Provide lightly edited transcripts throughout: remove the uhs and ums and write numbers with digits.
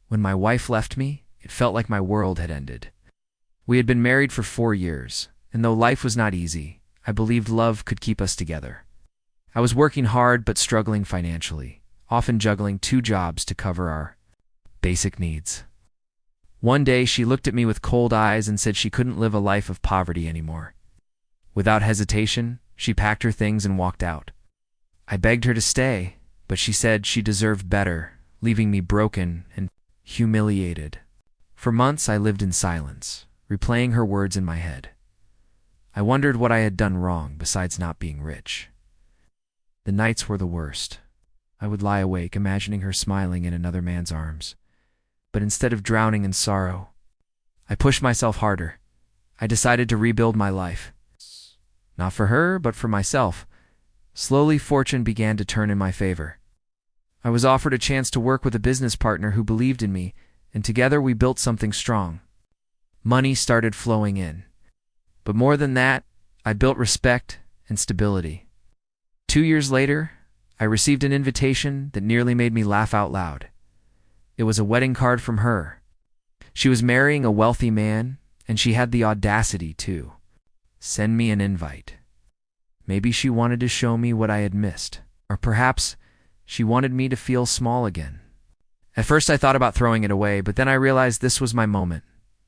When my wife left me, it felt like my world had ended. We had been married for 4 years, and though life was not easy, I believed love could keep us together. I was working hard but struggling financially, often juggling 2 jobs to cover our basic needs. One day, she looked at me with cold eyes and said she couldn't live a life of poverty anymore. Without hesitation, she packed her things and walked out. I begged her to stay, but she said she deserved better, leaving me broken and humiliated. For months, I lived in silence, replaying her words in my head. I wondered what I had done wrong besides not being rich. The nights were the worst. I would lie awake imagining her smiling in another man's arms. But instead of drowning in sorrow, I pushed myself harder. I decided to rebuild my life. Not for her, but for myself. Slowly, fortune began to turn in my favor. I was offered a chance to work with a business partner who believed in me, and together we built something strong. Money started flowing in. But more than that, I built respect and stability. 2 years later, I received an invitation that nearly made me laugh out loud. It was a wedding card from her. She was marrying a wealthy man, and she had the audacity to send me an invite. Maybe she wanted to show me what I had missed, or perhaps she wanted me to feel small again. At first I thought about throwing it away, but then I realized this was my moment.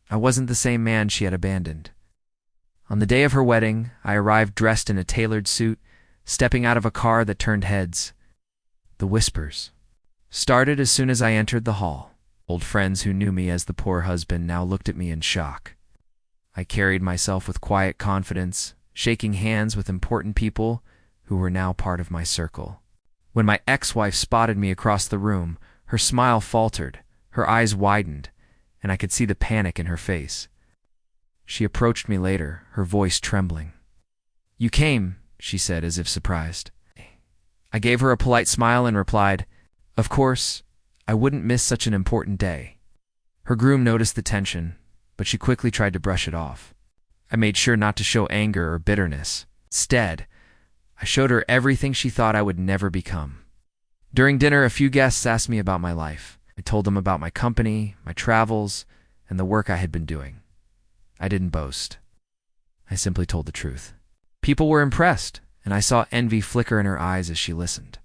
I wasn't the same man she had abandoned. On the day of her wedding, I arrived dressed in a tailored suit, stepping out of a car that turned heads. The whispers started as soon as I entered the hall. Old friends who knew me as the poor husband now looked at me in shock. I carried myself with quiet confidence, shaking hands with important people who were now part of my circle. When my ex-wife spotted me across the room, her smile faltered, her eyes widened, and I could see the panic in her face. She approached me later, her voice trembling. "You came," she said as if surprised. I gave her a polite smile and replied, "Of course, I wouldn't miss such an important day." Her groom noticed the tension, but she quickly tried to brush it off. I made sure not to show anger or bitterness. Instead, I showed her everything she thought I would never become. During dinner, a few guests asked me about my life. I told them about my company, my travels, and the work I had been doing. I didn't boast. I simply told the truth. People were impressed, and I saw envy flicker in her eyes as she listened.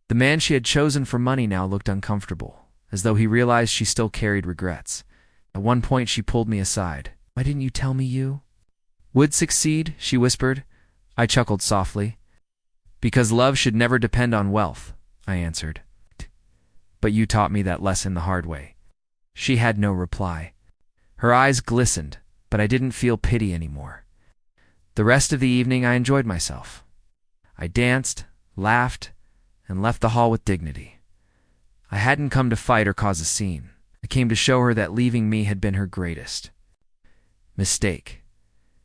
The man she had chosen for money now looked uncomfortable, as though he realized she still carried regrets. At one point, she pulled me aside. "Why didn't you tell me you would succeed?" she whispered. I chuckled softly. "Because love should never depend on wealth," I answered. "But you taught me that lesson the hard way." She had no reply. Her eyes glistened, but I didn't feel pity anymore. The rest of the evening, I enjoyed myself. I danced, laughed, and left the hall with dignity. I hadn't come to fight or cause a scene. I came to show her that leaving me had been her greatest mistake.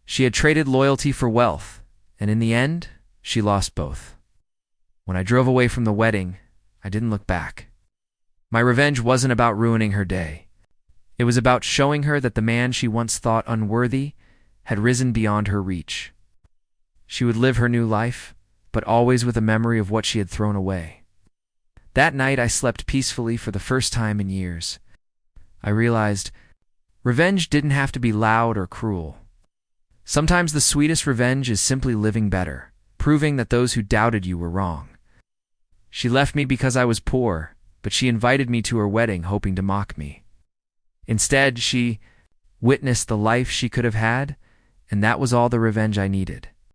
She had traded loyalty for wealth, and in the end, she lost both. When I drove away from the wedding, I didn't look back. My revenge wasn't about ruining her day. It was about showing her that the man she once thought unworthy had risen beyond her reach. She would live her new life, but always with a memory of what she had thrown away. That night, I slept peacefully for the first time in years. I realized revenge didn't have to be loud or cruel. Sometimes the sweetest revenge is simply living better, proving that those who doubted you were wrong. She left me because I was poor, but she invited me to her wedding hoping to mock me. Instead, she witnessed the life she could have had, and that was all the revenge I needed.